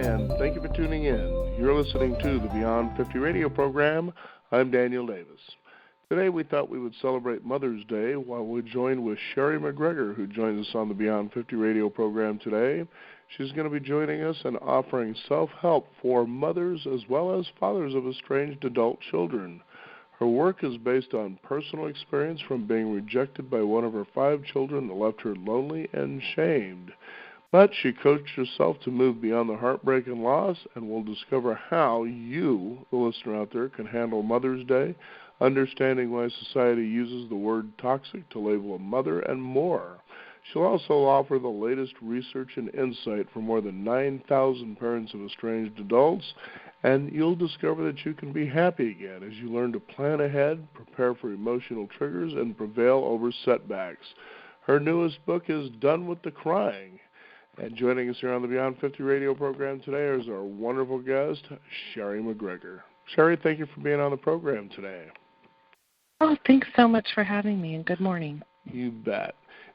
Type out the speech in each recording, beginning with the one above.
and thank you for tuning in. You're listening to the Beyond 50 radio program. I'm Daniel Davis. Today we thought we would celebrate Mother's Day while we join with Sherry McGregor, who joins us on the Beyond 50 radio program today. She's going to be joining us and offering self-help for mothers as well as fathers of estranged adult children. Her work is based on personal experience from being rejected by one of her 5 children that left her lonely and shamed. But she coached herself to move beyond the heartbreak and loss, and we'll discover how you, the listener out there, can handle Mother's Day, understanding why society uses the word toxic to label a mother, and more. She'll also offer the latest research and insight from more than 9,000 parents of estranged adults, and you'll discover that you can be happy again as you learn to plan ahead, prepare for emotional triggers, and prevail over setbacks. Her newest book is Done with the Crying. And joining us here on the Beyond 50 radio program today is our wonderful guest, Sherry McGregor. Sherry, thank you for being on the program today. Oh, thanks so much for having me, and good morning. You bet.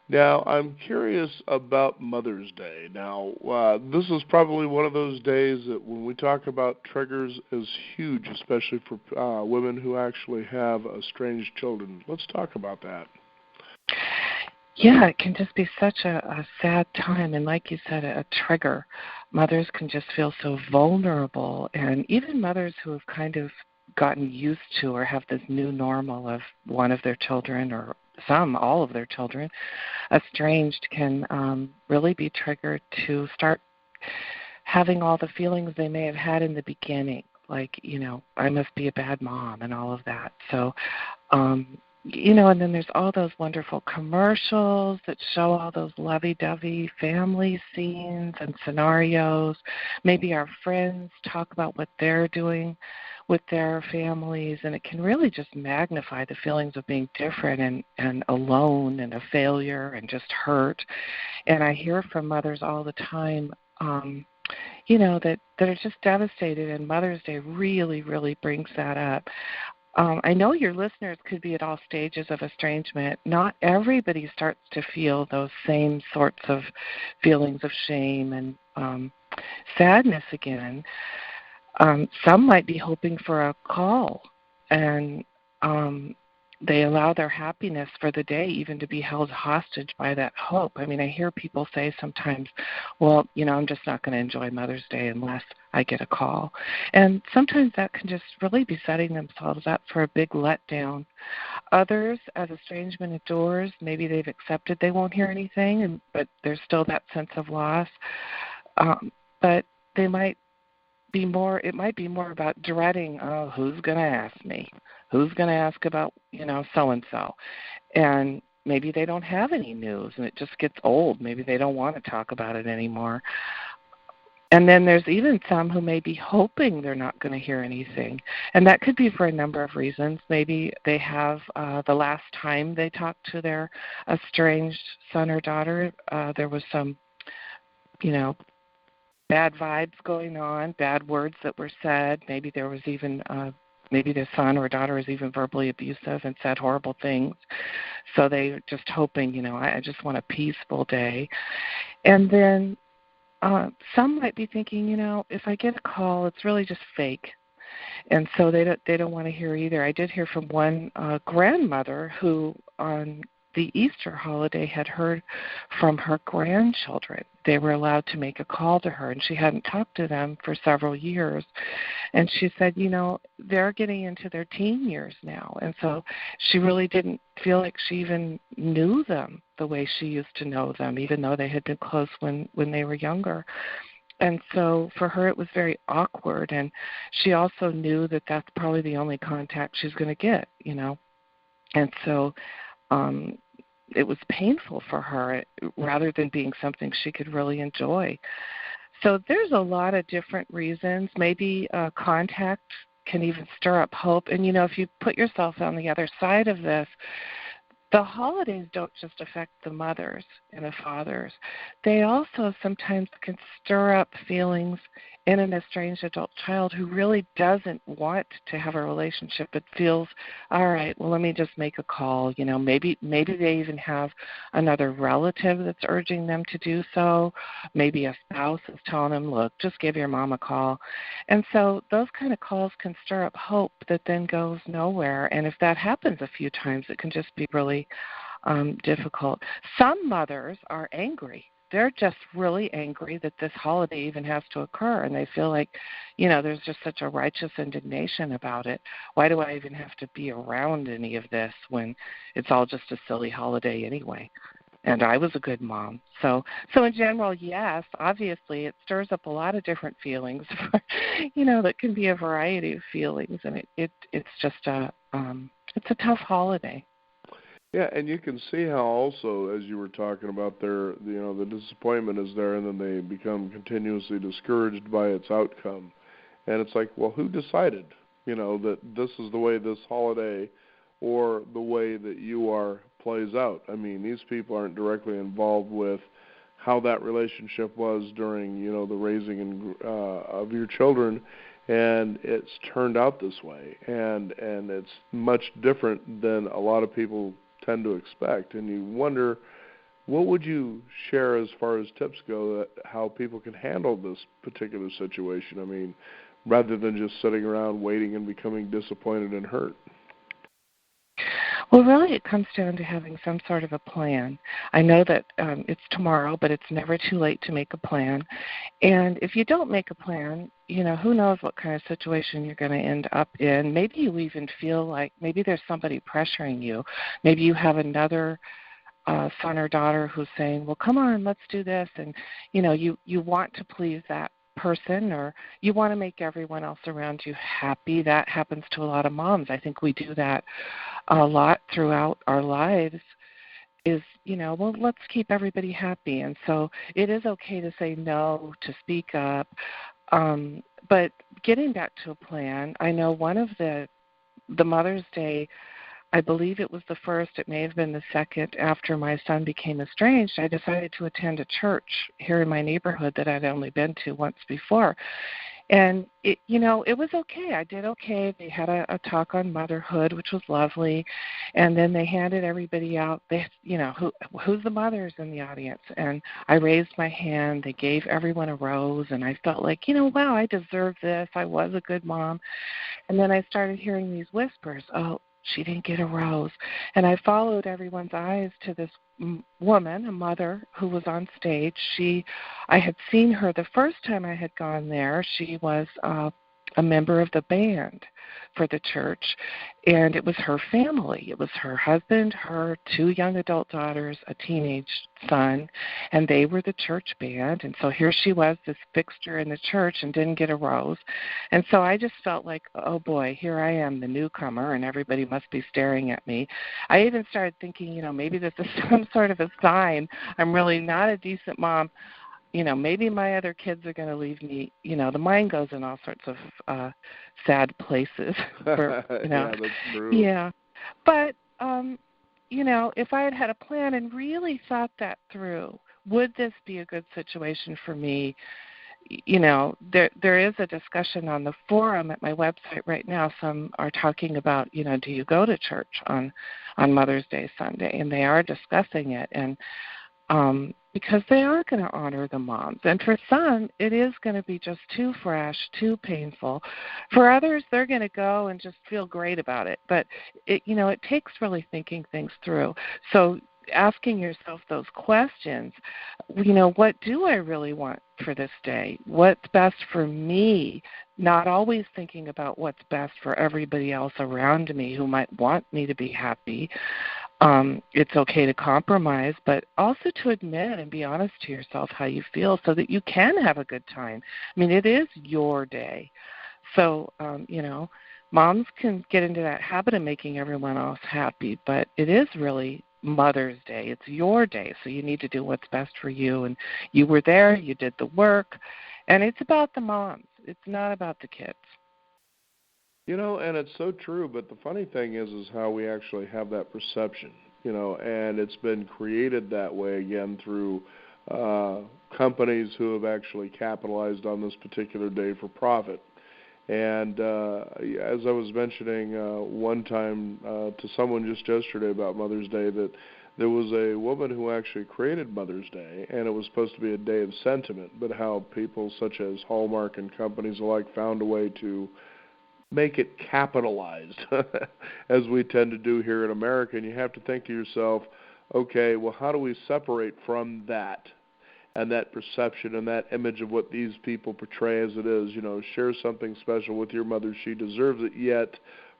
Now, I'm curious about Mother's Day. Now, this is probably one of those days that when we talk about triggers is huge, especially for women who actually have estranged children. Let's talk about that. Yeah, it can just be such a sad time, and like you said, a trigger. Mothers can just feel so vulnerable, and even mothers who have kind of gotten used to or have this new normal of one of their children or all of their children, estranged can really be triggered to start having all the feelings they may have had in the beginning, like, I must be a bad mom and all of that. So, and then there's all those wonderful commercials that show all those lovey-dovey family scenes and scenarios. Maybe our friends talk about what they're doing with their families, and it can really just magnify the feelings of being different and alone and a failure and just hurt. And I hear from mothers all the time, that are just devastated, and Mother's Day really, really brings that up. I know your listeners could be at all stages of estrangement. Not everybody starts to feel those same sorts of feelings of shame and sadness again. Some might be hoping for a call, and they allow their happiness for the day even to be held hostage by that hope. I mean, I hear people say sometimes, well, I'm just not going to enjoy Mother's Day unless I get a call. And sometimes that can just really be setting themselves up for a big letdown. Others, as estrangement endures, maybe they've accepted they won't hear anything, but there's still that sense of loss. But they might be more, it might be more about dreading, who's going to ask me? Who's going to ask about, so-and-so? And maybe they don't have any news and it just gets old. Maybe they don't want to talk about it anymore. And then there's even some who may be hoping they're not going to hear anything. And that could be for a number of reasons. Maybe they have the last time they talked to their estranged son or daughter, there was some, bad vibes going on, bad words that were said. Maybe there was even maybe their son or daughter is even verbally abusive and said horrible things. So they're just hoping, I just want a peaceful day. And then some might be thinking, if I get a call, it's really just fake. And so they don't want to hear either. I did hear from one grandmother who on the Easter holiday had heard from her grandchildren. They were allowed to make a call to her, and she hadn't talked to them for several years. And she said, they're getting into their teen years now, and so she really didn't feel like she even knew them the way she used to know them, even though they had been close when they were younger. And so for her it was very awkward, and she also knew that that's probably the only contact she's going to get, And so it was painful for her rather than being something she could really enjoy. So there's a lot of different reasons. Maybe contact can even stir up hope. And, if you put yourself on the other side of this, the holidays don't just affect the mothers and the fathers. They also sometimes can stir up feelings in an estranged adult child who really doesn't want to have a relationship but feels, all right, well, let me just make a call. Maybe they even have another relative that's urging them to do so. Maybe a spouse is telling them, look, just give your mom a call. And so those kind of calls can stir up hope that then goes nowhere. And if that happens a few times, it can just be really difficult. Some mothers are angry. They're just really angry that this holiday even has to occur, and they feel like, there's just such a righteous indignation about it. Why do I even have to be around any of this when it's all just a silly holiday anyway? And I was a good mom. So in general, yes, obviously it stirs up a lot of different feelings, that can be a variety of feelings, and it's just it's a tough holiday. Yeah, and you can see how also, as you were talking about, the disappointment is there, and then they become continuously discouraged by its outcome. And it's like, well, who decided, that this is the way this holiday or the way that you are plays out? I mean, these people aren't directly involved with how that relationship was during, the raising of your children, and it's turned out this way, and it's much different than a lot of people tend to expect. And you wonder, what would you share as far as tips go, how people can handle this particular situation? I mean, rather than just sitting around waiting and becoming disappointed and hurt. Well, really, it comes down to having some sort of a plan. I know that it's tomorrow, but it's never too late to make a plan. And if you don't make a plan, who knows what kind of situation you're going to end up in. Maybe you even feel like maybe there's somebody pressuring you. Maybe you have another son or daughter who's saying, well, come on, let's do this. And, you want to please that person, or you want to make everyone else around you happy. That happens to a lot of moms. I think we do that a lot throughout our lives, is, well, let's keep everybody happy. And so it is okay to say no, to speak up. But getting back to a plan, I know one of the Mother's Day, I believe it was the first, it may have been the second, after my son became estranged, I decided to attend a church here in my neighborhood that I'd only been to once before. And, it was okay. I did okay. They had a talk on motherhood, which was lovely. And then they handed everybody out, who's the mothers in the audience? And I raised my hand. They gave everyone a rose. And I felt like, wow, I deserve this. I was a good mom. And then I started hearing these whispers, oh, she didn't get a rose. And I followed everyone's eyes to this woman, a mother, who was on stage. I had seen her the first time I had gone there. She was a member of the band for the church, and it was her family. It was her husband, her 2 young adult daughters, a teenage son, and they were the church band. And so here she was, this fixture in the church, and didn't get a rose. And so I just felt like, oh boy, here I am, the newcomer, and everybody must be staring at me. I even started thinking, maybe this is some sort of a sign. I'm really not a decent mom. Maybe my other kids are going to leave me. The mind goes in all sorts of sad places. Yeah, that's true. Yeah. But, if I had had a plan and really thought that through, would this be a good situation for me? There is a discussion on the forum at my website right now. Some are talking about, do you go to church on Mother's Day Sunday? And they are discussing it. And because they are going to honor the moms. And for some, it is going to be just too fresh, too painful. For others, they're going to go and just feel great about it. But, it takes really thinking things through. So asking yourself those questions, what do I really want for this day? What's best for me? Not always thinking about what's best for everybody else around me who might want me to be happy. It's okay to compromise, but also to admit and be honest to yourself how you feel so that you can have a good time. I mean, it is your day. So, moms can get into that habit of making everyone else happy, but it is really Mother's Day. It's your day, so you need to do what's best for you. And you were there, you did the work, and it's about the moms. It's not about the kids. And it's so true, but the funny thing is how we actually have that perception, and it's been created that way again through companies who have actually capitalized on this particular day for profit. And as I was mentioning one time to someone just yesterday about Mother's Day, that there was a woman who actually created Mother's Day, and it was supposed to be a day of sentiment, but how people such as Hallmark and companies alike found a way to make it capitalized, as we tend to do here in America. And you have to think to yourself, okay, well, how do we separate from that and that perception and that image of what these people portray as it is? Share something special with your mother. She deserves it. Yet,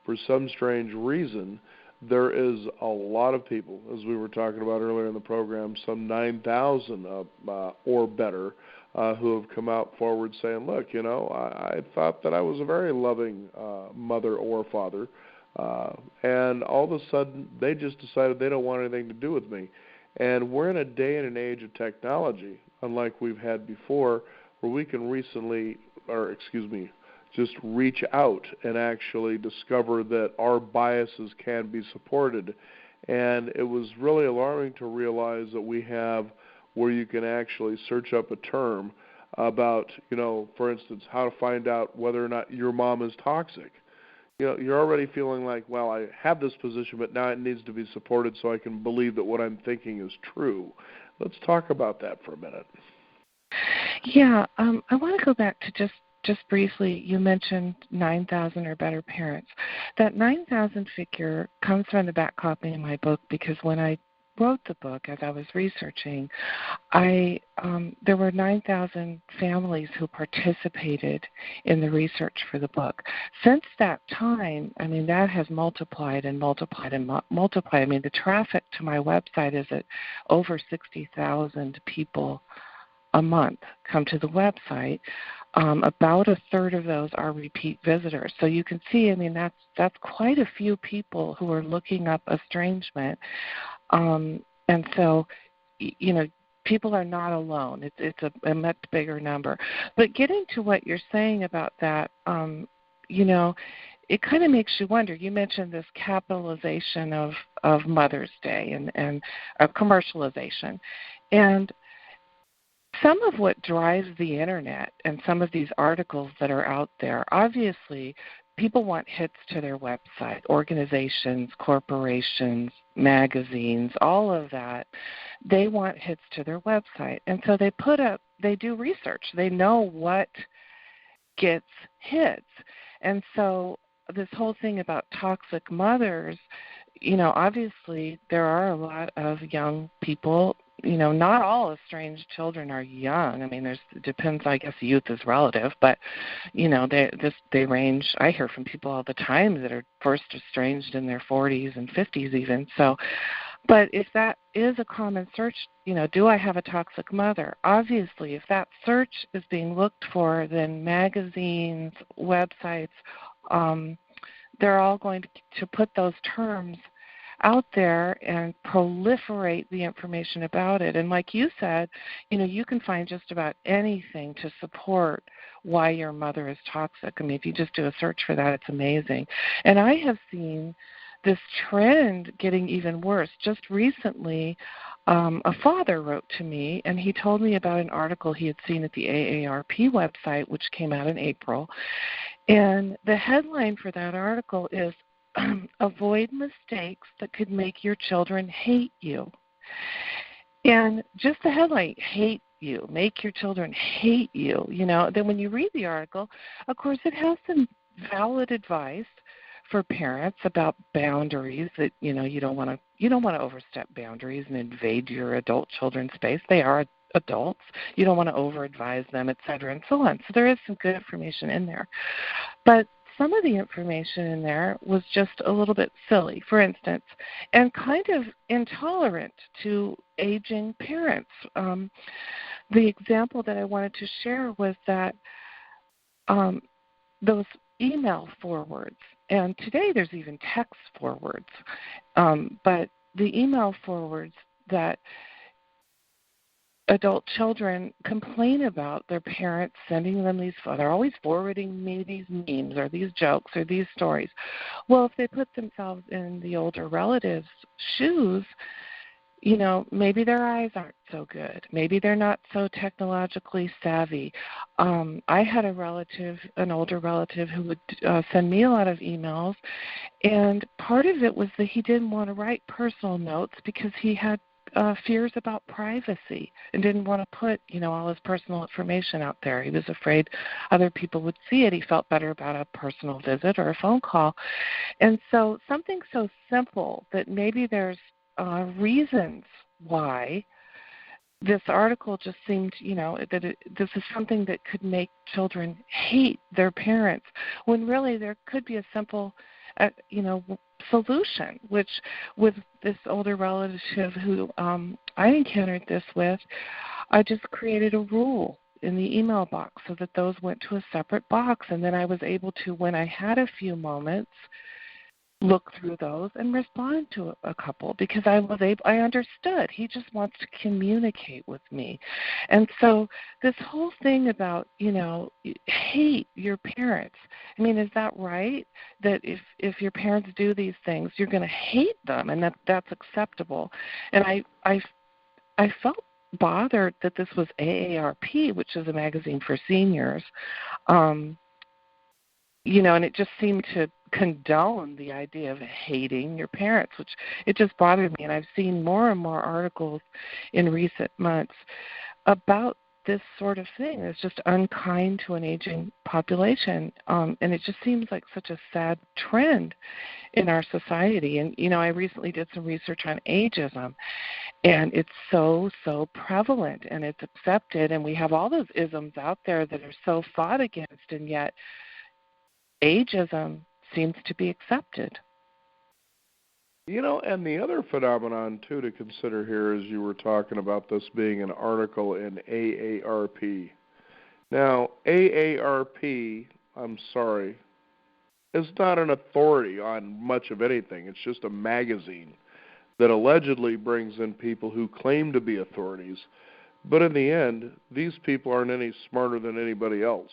for some strange reason, there is a lot of people, as we were talking about earlier in the program, some 9,000 or better, who have come out forward saying, look, I thought that I was a very loving mother or father, and all of a sudden they just decided they don't want anything to do with me. And we're in a day and an age of technology, unlike we've had before, where we can just reach out and actually discover that our biases can be supported. And it was really alarming to realize that we have where you can actually search up a term about, for instance, how to find out whether or not your mom is toxic. You're already feeling like, well, I have this position, but now it needs to be supported so I can believe that what I'm thinking is true. Let's talk about that for a minute. Yeah, I want to go back to just briefly. You mentioned 9,000 or better parents. That 9,000 figure comes from the back copy of my book, because when I wrote the book, as I was researching, there were 9,000 families who participated in the research for the book. Since that time, that has multiplied and multiplied and multiplied. The traffic to my website is at over 60,000 people a month come to the website. About a third of those are repeat visitors. So you can see, that's quite a few people who are looking up estrangement. And so, people are not alone. It's a much bigger number. But getting to what you're saying about that, it kind of makes you wonder. You mentioned this capitalization of Mother's Day and commercialization. And some of what drives the Internet and some of these articles that are out there, obviously, people want hits to their website, organizations, corporations, magazines, all of that. They want hits to their website. And so they do research. They know what gets hits. And so this whole thing about toxic mothers, obviously there are a lot of young people. Not all estranged children are young. It depends. I guess youth is relative, but they range. I hear from people all the time that are first estranged in their 40s and 50s even. So, but if that is a common search, do I have a toxic mother? Obviously, if that search is being looked for, then magazines, websites, they're all going to put those terms out there and proliferate the information about it. And like you said, you can find just about anything to support why your mother is toxic. If you just do a search for that, it's amazing. And I have seen this trend getting even worse. Just recently, a father wrote to me, and he told me about an article he had seen at the AARP website, which came out in April. And the headline for that article is, avoid mistakes that could make your children hate you. And just the headline, hate you, make your children hate you. Then when you read the article, of course, it has some valid advice for parents about boundaries, that you don't want to overstep boundaries and invade your adult children's space. They are adults. You don't want to over-advise them, et cetera, and so on. So there is some good information in there. But some of the information in there was just a little bit silly, for instance, and kind of intolerant to aging parents. The example that I wanted to share was that those email forwards, and today there's even text forwards, but the email forwards that adult children complain about their parents sending them these, they're always forwarding me these memes or these jokes or these stories. Well, if they put themselves in the older relative's shoes, maybe their eyes aren't so good. Maybe they're not so technologically savvy. I had an older relative, who would send me a lot of emails, and part of it was that he didn't want to write personal notes because he had fears about privacy and didn't want to put, all his personal information out there. He was afraid other people would see it. He felt better about a personal visit or a phone call. And so something so simple that maybe there's reasons why this article just seemed, this is something that could make children hate their parents, when really there could be a simple, solution, which with this older relative who I encountered this with, I just created a rule in the email box so that those went to a separate box, and then I was able to, when I had a few moments, look through those and respond to a couple, because I understood he just wants to communicate with me. And so this whole thing about, hate your parents, I mean, is that right? That if your parents do these things, you're going to hate them, and that's acceptable. And I felt bothered that this was AARP, which is a magazine for seniors, and it just seemed to condone the idea of hating your parents, which it just bothered me. And I've seen more and more articles in recent months about this sort of thing. It's just unkind to an aging population. And it just seems like such a sad trend in our society. And, I recently did some research on ageism, and it's so, so prevalent, and it's accepted. And we have all those isms out there that are so fought against, and yet ageism seems to be accepted. And the other phenomenon, too, to consider here is you were talking about this being an article in AARP. Now, AARP, I'm sorry, is not an authority on much of anything. It's just a magazine that allegedly brings in people who claim to be authorities. But in the end, these people aren't any smarter than anybody else.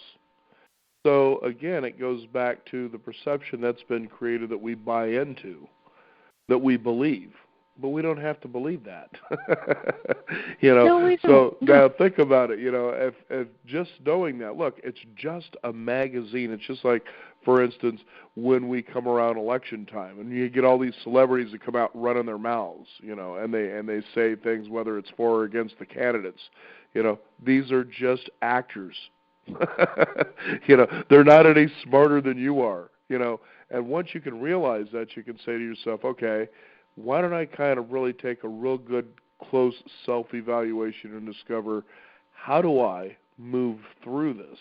So, again, it goes back to the perception that's been created that we buy into, that we believe. But we don't have to believe that. No, we So don't. now think about it, if just knowing that, look, it's just a magazine. It's just like, for instance, when we come around election time and you get all these celebrities that come out running their mouths, and they say things whether it's for or against the candidates. These are just actors. They're not any smarter than you are, and once you can realize that, you can say to yourself, okay, why don't I kind of really take a real good, close self-evaluation and discover how do I move through this,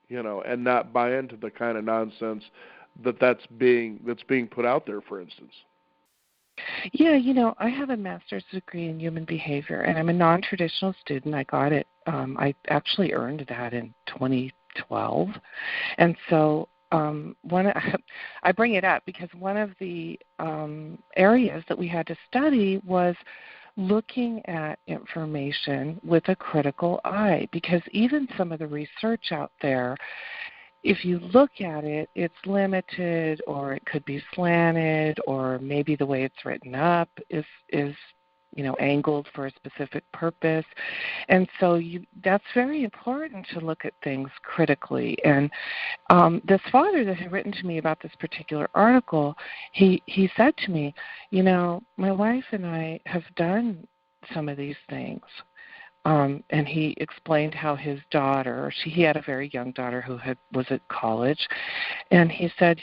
and not buy into the kind of nonsense that's being put out there, for instance. Yeah, I have a master's degree in human behavior, and I'm a non-traditional student. I got it. I actually earned that in 2012, and so I bring it up because one of the areas that we had to study was looking at information with a critical eye, because even some of the research out there, if you look at it, it's limited, or it could be slanted, or maybe the way it's written up is angled for a specific purpose. And so that's very important to look at things critically. And this father that had written to me about this particular article, he said to me, my wife and I have done some of these things. And he explained how his daughter, he had a very young daughter who was at college, and he said,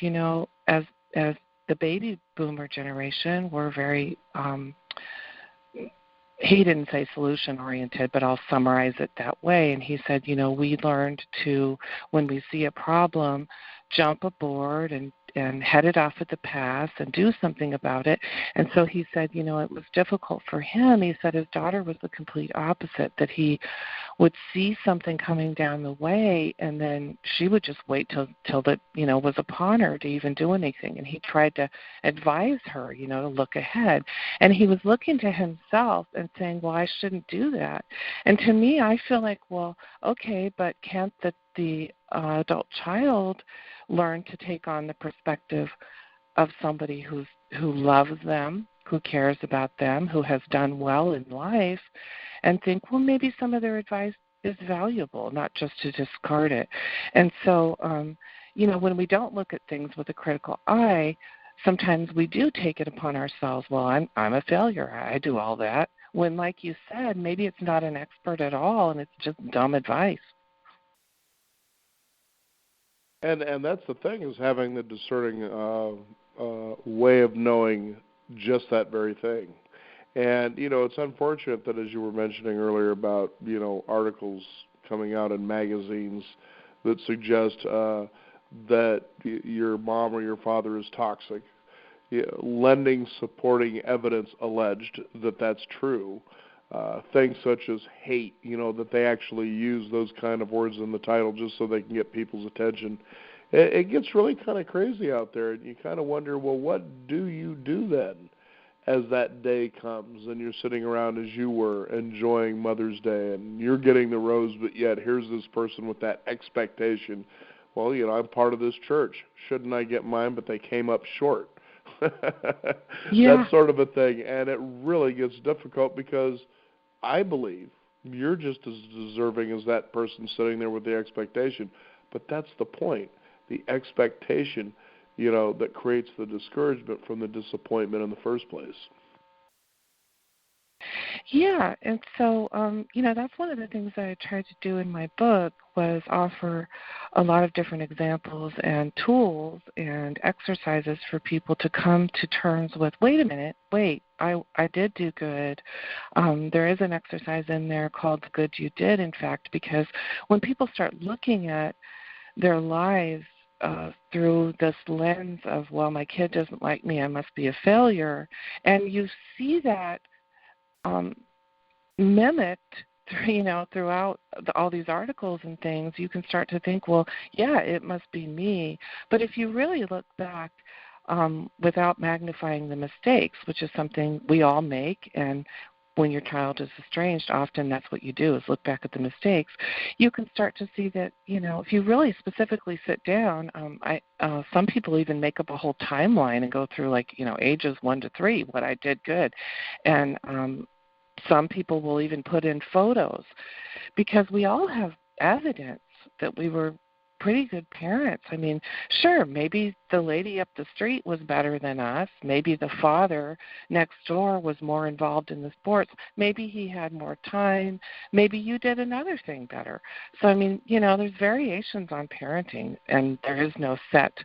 as the baby boomer generation, we're very, he didn't say solution oriented, but I'll summarize it that way. And he said, we learned to, when we see a problem, jump aboard and head it off at the pass and do something about it. And so he said, it was difficult for him. He said his daughter was the complete opposite, that he would see something coming down the way, and then she would just wait till that, was upon her to even do anything. And he tried to advise her, to look ahead. And he was looking to himself and saying, well, I shouldn't do that. And to me, I feel like, well, okay, but can't the adult child learn to take on the perspective of somebody who loves them who cares about them, who has done well in life, and think, well, maybe some of their advice is valuable, not just to discard it. And so, when we don't look at things with a critical eye, sometimes we do take it upon ourselves, well, I'm a failure. I do all that. When, like you said, maybe it's not an expert at all and it's just dumb advice. And that's the thing, is having the discerning way of knowing just that very thing. And, it's unfortunate that, as you were mentioning earlier about, articles coming out in magazines that suggest that your mom or your father is toxic, lending supporting evidence alleged that that's true. Things such as hate, that they actually use those kind of words in the title just so they can get people's attention. It gets really kind of crazy out there, and you kind of wonder, well, what do you do then as that day comes and you're sitting around as you were enjoying Mother's Day and you're getting the rose, but yet here's this person with that expectation. Well, I'm part of this church. Shouldn't I get mine? But they came up short. Yeah. That sort of a thing. And it really gets difficult because I believe you're just as deserving as that person sitting there with the expectation. But that's the point. The expectation, that creates the discouragement from the disappointment in the first place. Yeah, and so, that's one of the things that I tried to do in my book was offer a lot of different examples and tools and exercises for people to come to terms with, wait a minute, I did do good. There is an exercise in there called The Good You Did, in fact, because when people start looking at their lives through this lens of, well, my kid doesn't like me, I must be a failure, and you see that mimicked, throughout all these articles and things, you can start to think, well, yeah, it must be me. But if you really look back without magnifying the mistakes, which is something we all make, and when your child is estranged, often that's what you do is look back at the mistakes, you can start to see that, if you really specifically sit down, some people even make up a whole timeline and go through ages 1 to 3, what I did good. And some people will even put in photos because we all have evidence that we were pretty good parents. I mean, sure, maybe the lady up the street was better than us. Maybe the father next door was more involved in the sports. Maybe he had more time. Maybe you did another thing better. So, I mean, there's variations on parenting, and there is no set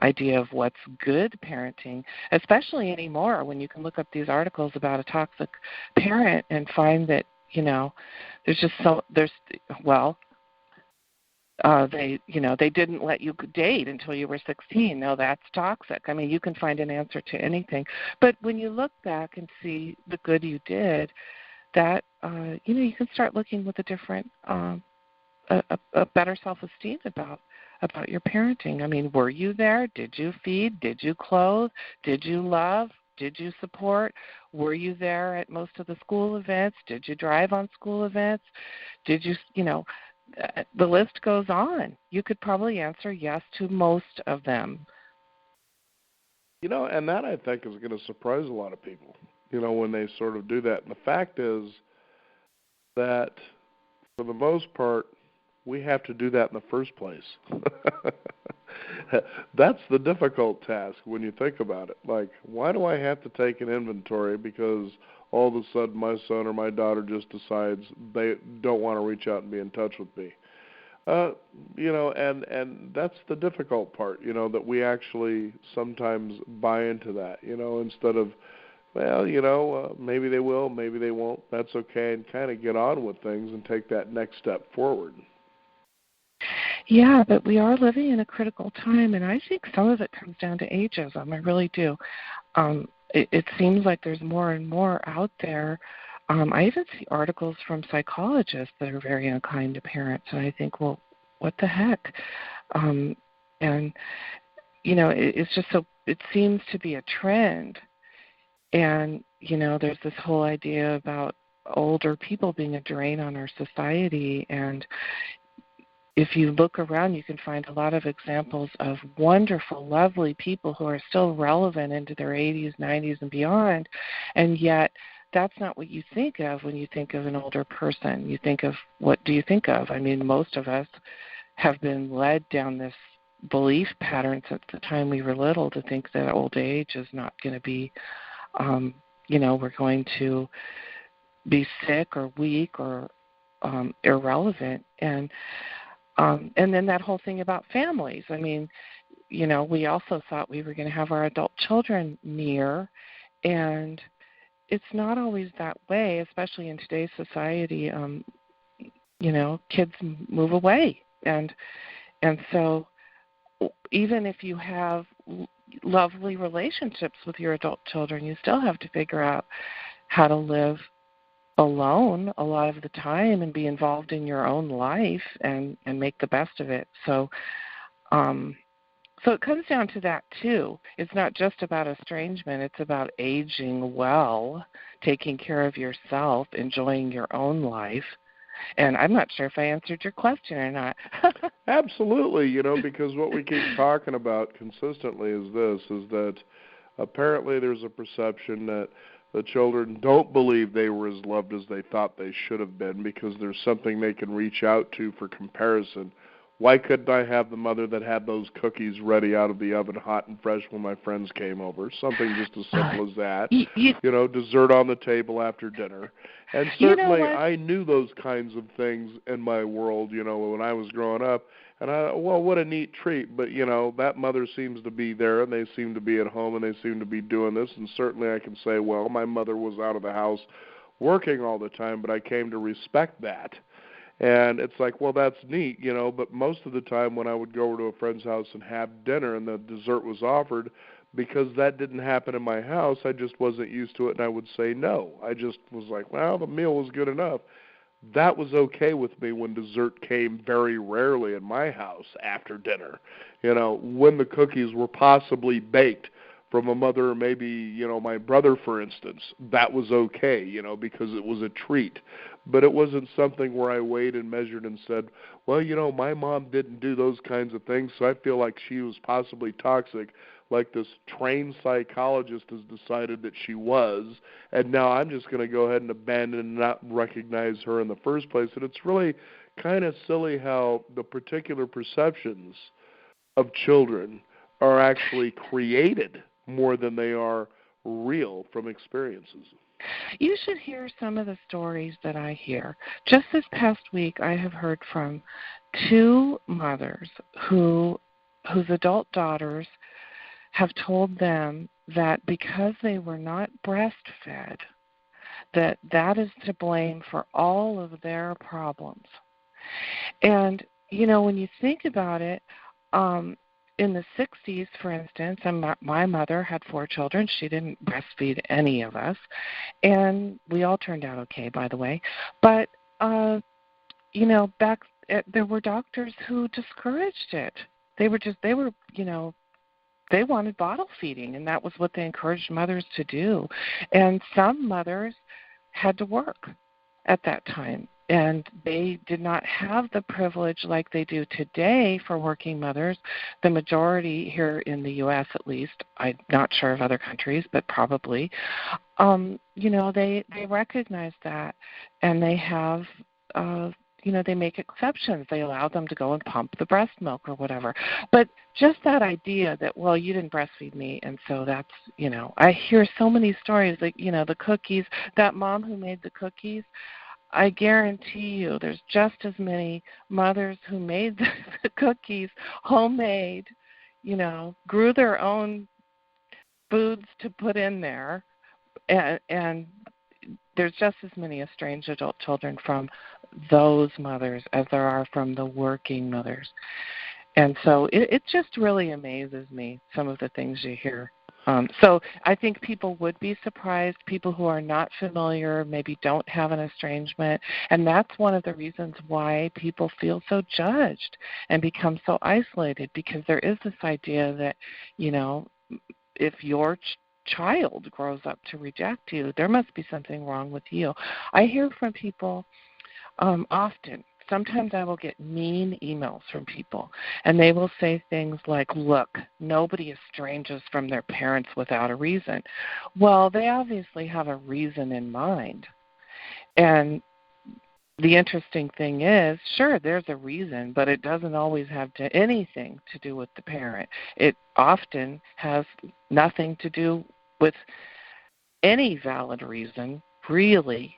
idea of what's good parenting, especially anymore when you can look up these articles about a toxic parent and find that, they didn't let you date until you were 16. No, that's toxic. I mean, you can find an answer to anything. But when you look back and see the good you did, that, you can start looking with a different, a better self-esteem about your parenting. I mean, were you there? Did you feed? Did you clothe? Did you love? Did you support? Were you there at most of the school events? Did you drive on school events? Did you, the list goes on. You could probably answer yes to most of them. And that, I think, is going to surprise a lot of people, when they sort of do that. And the fact is that, for the most part, we have to do that in the first place. That's the difficult task when you think about it. Like, why do I have to take an inventory because all of a sudden my son or my daughter just decides they don't want to reach out and be in touch with me? And that's the difficult part, that we actually sometimes buy into that, instead of, well, maybe they will, maybe they won't, that's okay, and kind of get on with things and take that next step forward. Yeah, but we are living in a critical time, and I think some of it comes down to ageism. I really do. It seems like there's more and more out there. I even see articles from psychologists that are very unkind to parents, and I think, well, what the heck? And, it's just so, it seems to be a trend. And, there's this whole idea about older people being a drain on our society, and if you look around, you can find a lot of examples of wonderful, lovely people who are still relevant into their 80s, 90s, and beyond, and yet that's not what you think of when you think of an older person. You think of, what do you think of? I mean, most of us have been led down this belief pattern since the time we were little to think that old age is not going to be, we're going to be sick or weak or irrelevant. And then that whole thing about families. I mean, we also thought we were going to have our adult children near, and it's not always that way, especially in today's society. Kids move away, and so even if you have lovely relationships with your adult children, you still have to figure out how to live alone a lot of the time and be involved in your own life and make the best of it. So it comes down to that too. It's not just about estrangement, it's about aging well, taking care of yourself, enjoying your own life. And I'm not sure if I answered your question or not. Absolutely, because what we keep talking about consistently is that apparently there's a perception that the children don't believe they were as loved as they thought they should have been because there's something they can reach out to for comparison. Why couldn't I have the mother that had those cookies ready out of the oven hot and fresh when my friends came over? Something just as simple as that. Dessert on the table after dinner. And certainly I knew those kinds of things in my world, when I was growing up. And what a neat treat. But, that mother seems to be there, and they seem to be at home, and they seem to be doing this. And certainly I can say, well, my mother was out of the house working all the time, but I came to respect that. And it's like, well, that's neat, but most of the time when I would go over to a friend's house and have dinner and the dessert was offered, because that didn't happen in my house, I just wasn't used to it, and I would say no. I just was like, well, the meal was good enough. That was okay with me when dessert came very rarely in my house after dinner, when the cookies were possibly baked from a mother or maybe, my brother, for instance. That was okay, because it was a treat. But it wasn't something where I weighed and measured and said, well, my mom didn't do those kinds of things, so I feel like she was possibly toxic, like this trained psychologist has decided that she was, and now I'm just going to go ahead and abandon and not recognize her in the first place. And it's really kind of silly how the particular perceptions of children are actually created more than they are real from experiences. You should hear some of the stories that I hear. Just this past week, I have heard from two mothers whose adult daughters have told them that because they were not breastfed, that is to blame for all of their problems. And, when you think about it, in the 60s, for instance, my mother had 4 children. She didn't breastfeed any of us, and we all turned out okay, by the way. But, there were doctors who discouraged it. They wanted bottle feeding, and that was what they encouraged mothers to do. And some mothers had to work at that time, and they did not have the privilege like they do today for working mothers. The majority here in the U.S., at least, I'm not sure of other countries, but probably, they recognize that, and they have they make exceptions. They allow them to go and pump the breast milk or whatever. But just that idea that, well, you didn't breastfeed me, and so that's, I hear so many stories, like, the cookies, that mom who made the cookies, I guarantee you there's just as many mothers who made the cookies homemade, grew their own foods to put in there, and there's just as many estranged adult children from those mothers as there are from the working mothers. And so it just really amazes me, some of the things you hear. So I think people would be surprised, people who are not familiar, maybe don't have an estrangement, and that's one of the reasons why people feel so judged and become so isolated, because there is this idea that, if your child grows up to reject you, there must be something wrong with you. I hear from people often sometimes I will get mean emails from people, and they will say things like, look, nobody estranges from their parents without a reason. Well, they obviously have a reason in mind. And the interesting thing is, sure, there's a reason, but it doesn't always have anything to do with the parent. It often has nothing to do with any valid reason, really,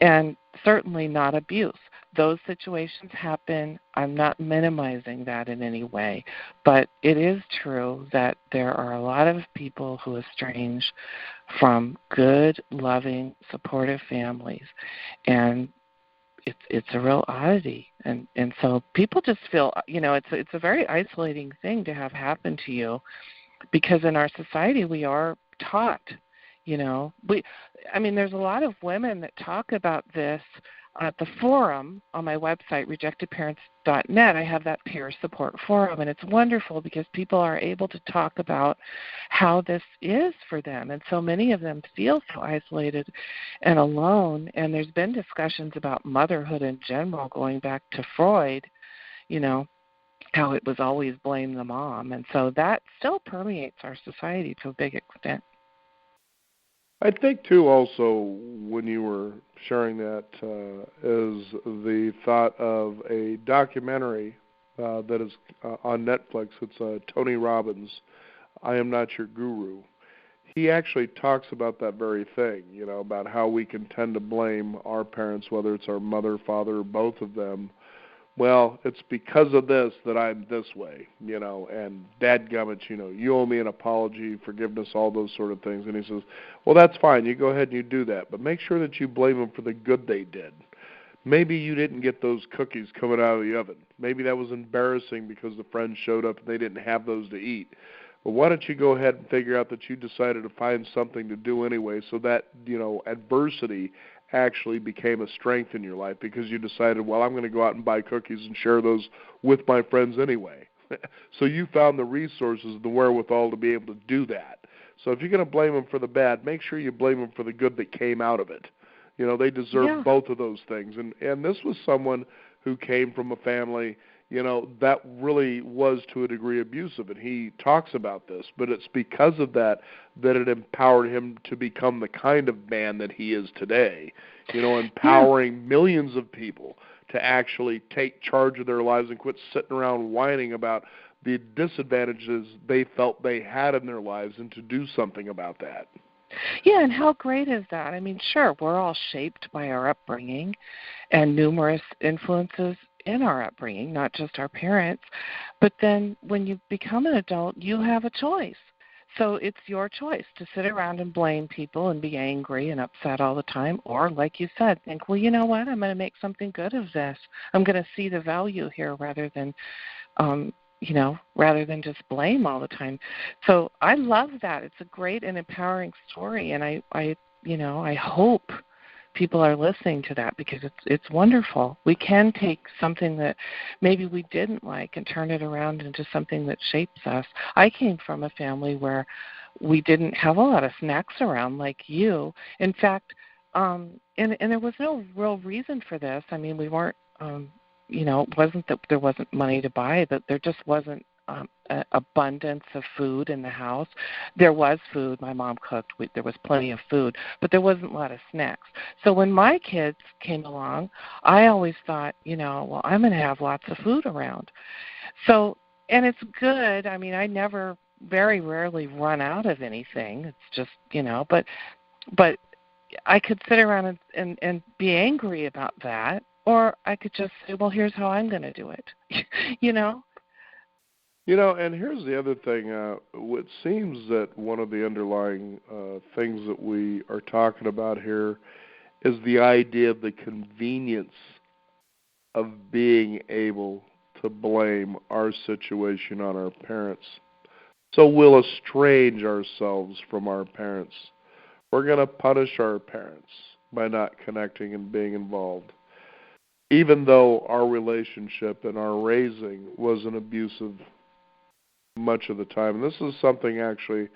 and certainly not abuse. Those situations happen. I'm not minimizing that in any way, but it is true that there are a lot of people who estrange from good, loving, supportive families, and it's a real oddity, and so people just feel, it's a very isolating thing to have happen to you, because in our society we are taught, there's a lot of women that talk about this at the forum on my website, rejectedparents.net. I have that peer support forum, and it's wonderful because people are able to talk about how this is for them, and so many of them feel so isolated and alone. And there's been discussions about motherhood in general going back to Freud, how it was always blame the mom, and so that still permeates our society to a big extent. I think, too, also, when you were sharing that, is the thought of a documentary that is on Netflix. It's Tony Robbins, I Am Not Your Guru. He actually talks about that very thing, about how we can tend to blame our parents, whether it's our mother, father, or both of them. Well, it's because of this that I'm this way, and dadgummit, you owe me an apology, forgiveness, all those sort of things. And he says, well, that's fine. You go ahead and you do that, but make sure that you blame them for the good they did. Maybe you didn't get those cookies coming out of the oven. Maybe that was embarrassing because the friends showed up and they didn't have those to eat. But why don't you go ahead and figure out that you decided to find something to do anyway, so that, adversity actually became a strength in your life because you decided, well, I'm going to go out and buy cookies and share those with my friends anyway. So you found the resources, the wherewithal to be able to do that. So if you're going to blame them for the bad, make sure you blame them for the good that came out of it. They deserve both of those things. And this was someone who came from a family, that really was to a degree abusive, and he talks about this, but it's because of that it empowered him to become the kind of man that he is today, empowering millions of people to actually take charge of their lives and quit sitting around whining about the disadvantages they felt they had in their lives and to do something about that. Yeah, and how great is that? Sure, we're all shaped by our upbringing and numerous influences in our upbringing, not just our parents. But then when you become an adult, you have a choice. So it's your choice to sit around and blame people and be angry and upset all the time, or, like you said, think, well, you know what, I'm going to make something good of this. I'm going to see the value here rather than just blame all the time. So I love that. It's a great and empowering story, and I hope people are listening to that because it's wonderful. We can take something that maybe we didn't like and turn it around into something that shapes us. I came from a family where we didn't have a lot of snacks around like you. In fact, and there was no real reason for this. We weren't it wasn't that there wasn't money to buy, but there just wasn't abundance of food in the house. There was food. My mom cooked. There was plenty of food, but there wasn't a lot of snacks. So when my kids came along, I always thought, well, I'm going to have lots of food around. So, and it's good. I very rarely run out of anything. It's just, but I could sit around and be angry about that, or I could just say, well, here's how I'm going to do it, And here's the other thing. It seems that one of the underlying things that we are talking about here is the idea of the convenience of being able to blame our situation on our parents. So we'll estrange ourselves from our parents. We're going to punish our parents by not connecting and being involved, even though our relationship and our raising wasn't abusive much of the time. And this is something actually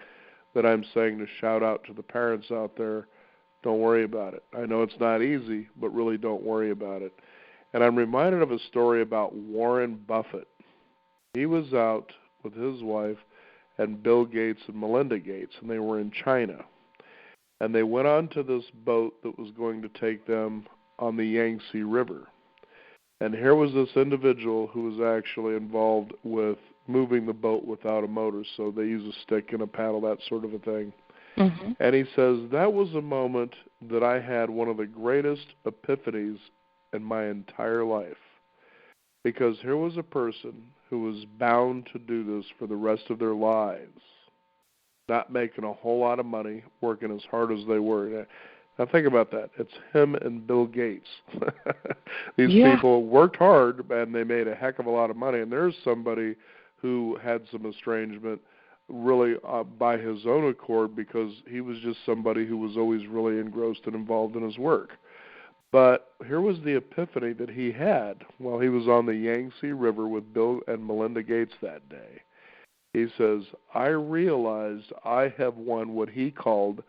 that I'm saying to shout out to the parents out there. Don't worry about it. I know it's not easy, but really don't worry about it. And I'm reminded of a story about Warren Buffett. He was out with his wife and Bill Gates and Melinda Gates, and they were in China. And they went onto this boat that was going to take them on the Yangtze River. And here was this individual who was actually involved with moving the boat without a motor, so they use a stick and a paddle, that sort of a thing. Mm-hmm. And he says, that was a moment that I had one of the greatest epiphanies in my entire life. Because here was a person who was bound to do this for the rest of their lives, not making a whole lot of money, working as hard as they were. Now think about that. It's him and Bill Gates. These people worked hard, and they made a heck of a lot of money. And there's somebody who had some estrangement really by his own accord, because he was just somebody who was always really engrossed and involved in his work. But here was the epiphany that he had while he was on the Yangtze River with Bill and Melinda Gates that day. He says, I realized I have won what he called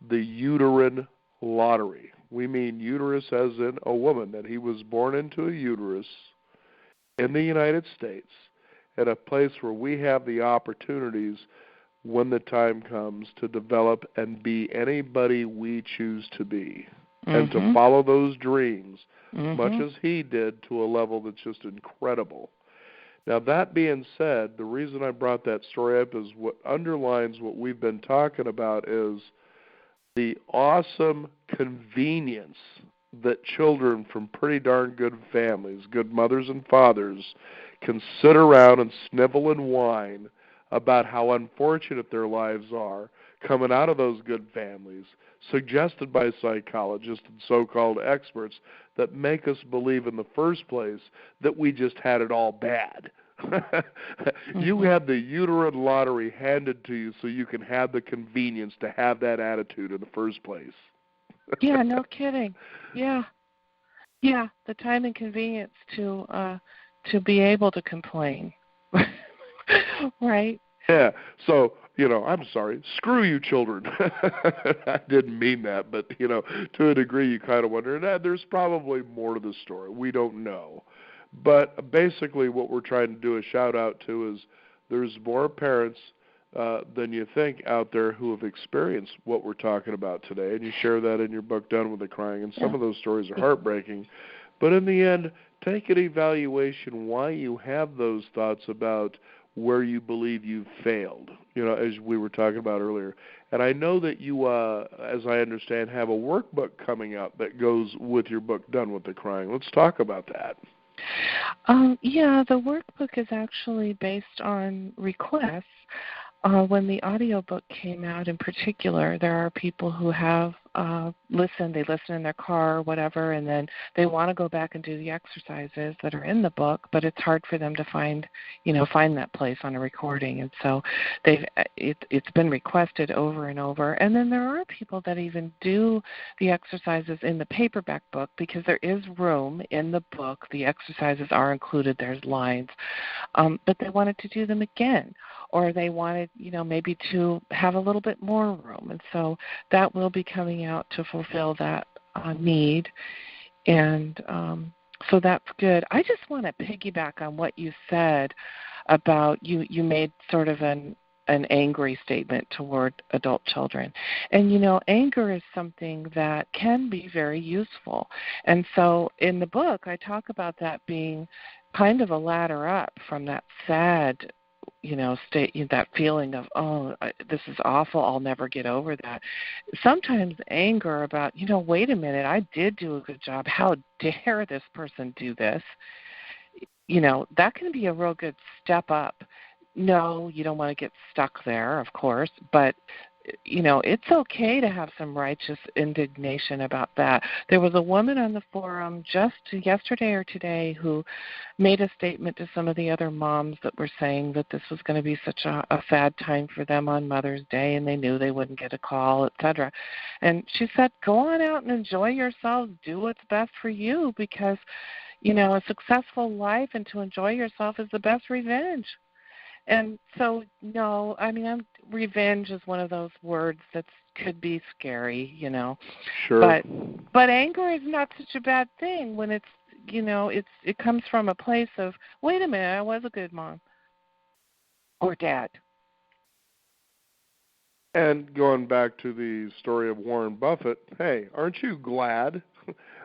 the uterine lottery. We mean uterus as in a woman, that he was born into a uterus in the United States, at a place where we have the opportunities when the time comes to develop and be anybody we choose to be. And to follow those dreams, much as he did, to a level that's just incredible. Now, that being said, the reason I brought that story up is what underlines what we've been talking about is the awesome convenience that children from pretty darn good families, good mothers and fathers, can sit around and snivel and whine about how unfortunate their lives are coming out of those good families, suggested by psychologists and so-called experts that make us believe in the first place that we just had it all bad. You had the uterine lottery handed to you so you can have the convenience to have that attitude in the first place. Yeah, no kidding. Yeah, the time and convenience to be able to complain. Right? Yeah, so, I'm sorry, screw you children. I didn't mean that, but, to a degree you kind of wonder, and there's probably more to the story. We don't know. But basically what we're trying to do a shout-out to is there's more parents than you think out there who have experienced what we're talking about today, and you share that in your book, Done with the Crying, and some of those stories are heartbreaking. But in the end, take an evaluation why you have those thoughts about where you believe you've failed, as we were talking about earlier. And I know that you, as I understand, have a workbook coming up that goes with your book, Done with the Crying. Let's talk about that. Yeah, the workbook is actually based on requests. When the audiobook came out in particular, there are people who have listened. They listen in their car or whatever, and then they want to go back and do the exercises that are in the book, but it's hard for them to find that place on a recording. And so it's been requested over and over. And then there are people that even do the exercises in the paperback book because there is room in the book. The exercises are included. There's lines. But they wanted to do them again, or they wanted, maybe to have a little bit more room. And so that will be coming out to fulfill that need. And so that's good. I just want to piggyback on what you said about you made sort of an angry statement toward adult children. And, anger is something that can be very useful. And so in the book, I talk about that being kind of a ladder up from that sad state, that feeling of, this is awful, I'll never get over that. Sometimes anger about, wait a minute, I did do a good job. How dare this person do this? That can be a real good step up. No, you don't want to get stuck there, of course, but it's okay to have some righteous indignation about that. There was a woman on the forum just yesterday or today who made a statement to some of the other moms that were saying that this was going to be such a sad time for them on Mother's Day, and they knew they wouldn't get a call, etc. And she said, go on out and enjoy yourselves. Do what's best for you, because, a successful life and to enjoy yourself is the best revenge. And so, no, revenge is one of those words that could be scary, Sure. But anger is not such a bad thing when it's, it comes from a place of, wait a minute, I was a good mom or dad. And going back to the story of Warren Buffett, hey, aren't you glad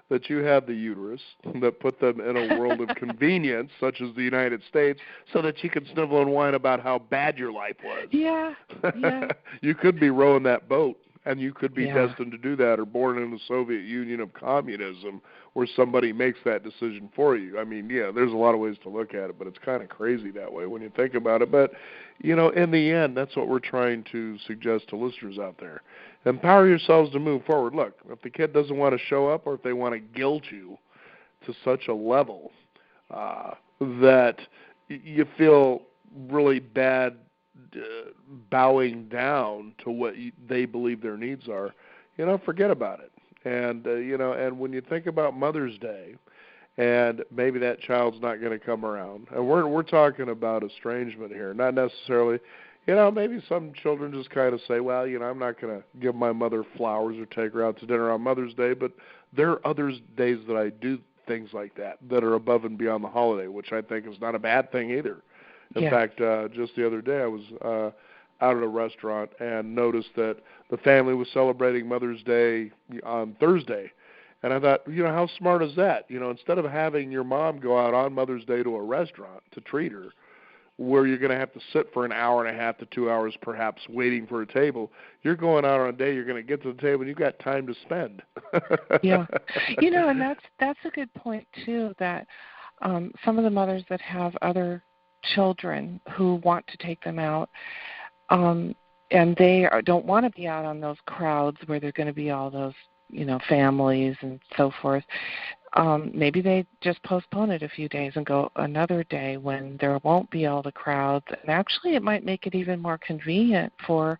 that you had the uterus that put them in a world of convenience, such as the United States, so that you could snivel and whine about how bad your life was? Yeah. You could be rowing that boat, and you could be Yeah. destined to do that, or born in the Soviet Union of communism, where somebody makes that decision for you. I mean, yeah, there's a lot of ways to look at it, but it's kind of crazy that way when you think about it. But, in the end, that's what we're trying to suggest to listeners out there. Empower yourselves to move forward. Look, if the kid doesn't want to show up, or if they want to guilt you to such a level that you feel really bad bowing down to what they believe their needs are, forget about it. And and when you think about Mother's Day, and maybe that child's not going to come around, and we're talking about estrangement here, not necessarily. Maybe some children just kind of say, well, I'm not going to give my mother flowers or take her out to dinner on Mother's Day, but there are other days that I do things like that are above and beyond the holiday, which I think is not a bad thing either. In fact, just the other day I was out at a restaurant and noticed that the family was celebrating Mother's Day on Thursday. And I thought, how smart is that? Instead of having your mom go out on Mother's Day to a restaurant to treat her, where you're going to have to sit for an hour and a half to 2 hours perhaps waiting for a table, you're going out on a day, you're going to get to the table, and you've got time to spend. Yeah. And that's a good point, too, that some of the mothers that have other children who want to take them out, and they don't want to be out on those crowds where they're going to be all those, families and so forth. Maybe they just postpone it a few days and go another day when there won't be all the crowds. And actually, it might make it even more convenient for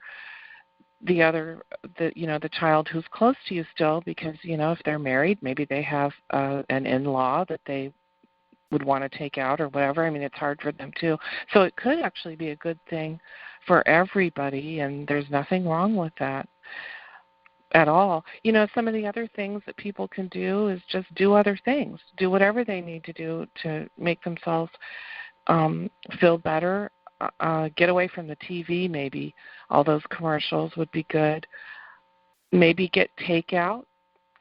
the child who's close to you still, because, if they're married, maybe they have an in-law that they would want to take out or whatever. I mean, it's hard for them too. So it could actually be a good thing for everybody, and there's nothing wrong with that at all. Some of the other things that people can do is just do other things, do whatever they need to do to make themselves feel better, get away from the TV maybe. All those commercials would be good. Maybe get takeout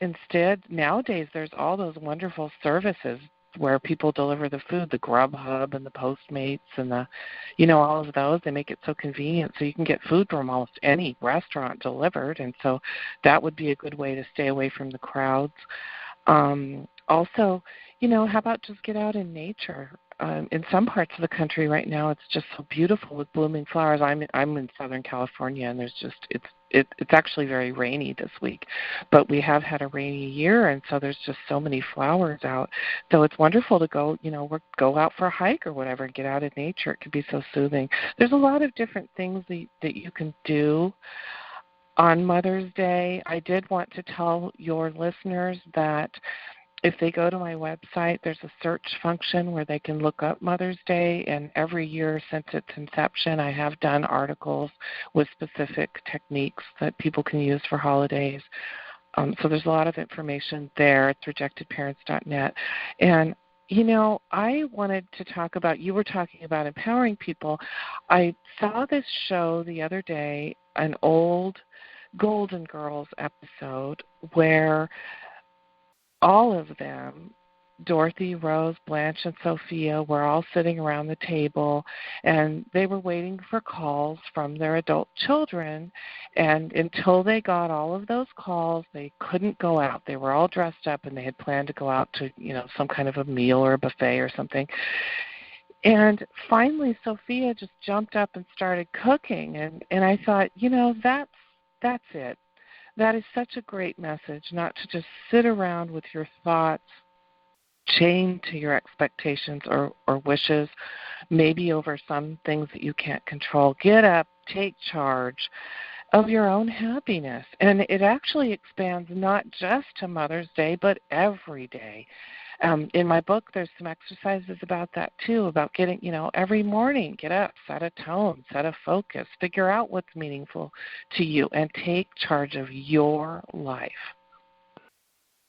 instead. Nowadays there's all those wonderful services where people deliver the food, the Grubhub and the Postmates and the, all of those. They make it so convenient, so you can get food from almost any restaurant delivered, and so that would be a good way to stay away from the crowds. Also, how about just get out in nature? In some parts of the country right now, it's just so beautiful with blooming flowers. I'm in Southern California, and there's just it's actually very rainy this week, but we have had a rainy year, and so there's just so many flowers out. So it's wonderful to go out for a hike or whatever, and get out in nature. It can be so soothing. There's a lot of different things that you can do on Mother's Day. I did want to tell your listeners that if they go to my website, there's a search function where they can look up Mother's Day, and every year since its inception, I have done articles with specific techniques that people can use for holidays. So there's a lot of information there. It's rejectedparents.net. And, I wanted to talk about, you were talking about empowering people. I saw this show the other day, an old Golden Girls episode, where all of them, Dorothy, Rose, Blanche, and Sophia, were all sitting around the table, and they were waiting for calls from their adult children. And until they got all of those calls, they couldn't go out. They were all dressed up, and they had planned to go out to, some kind of a meal or a buffet or something. And finally, Sophia just jumped up and started cooking, and I thought, that's it. That is such a great message, not to just sit around with your thoughts chained to your expectations or wishes, maybe over some things that you can't control. Get up, take charge of your own happiness. And it actually expands not just to Mother's Day, but every day. In my book, there's some exercises about that, too, about getting, every morning, get up, set a tone, set a focus, figure out what's meaningful to you, and take charge of your life.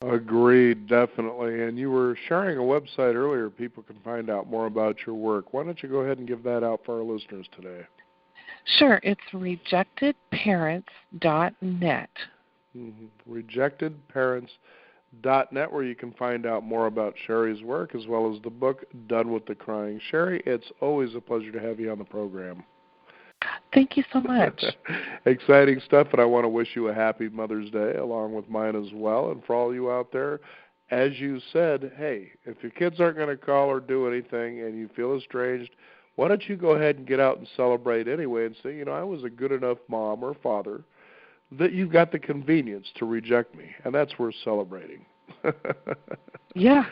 Agreed, definitely. And you were sharing a website earlier. People can find out more about your work. Why don't you go ahead and give that out for our listeners today? Sure, it's rejectedparents.net. Rejectedparents.net, where you can find out more about Sherry's work as well as the book, Done with the Crying. Sherry, it's always a pleasure to have you on the program. Thank you so much. Exciting stuff, and I want to wish you a happy Mother's Day along with mine as well. And for all you out there, as you said, hey, if your kids aren't going to call or do anything and you feel estranged, why don't you go ahead and get out and celebrate anyway and say, I was a good enough mom or father that you've got the convenience to reject me, and that's worth celebrating. Yeah.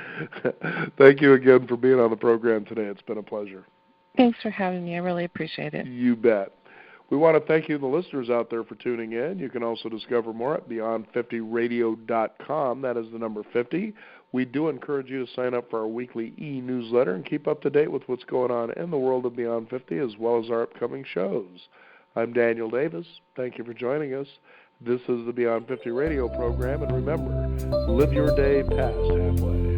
Thank you again for being on the program today. It's been a pleasure. Thanks for having me. I really appreciate it. You bet. We want to thank you, the listeners out there, for tuning in. You can also discover more at beyond50radio.com. That is the number 50. We do encourage you to sign up for our weekly e-newsletter and keep up to date with what's going on in the world of Beyond 50 as well as our upcoming shows. I'm Daniel Davis. Thank you for joining us. This is the Beyond 50 radio program, and remember, live your day past halfway.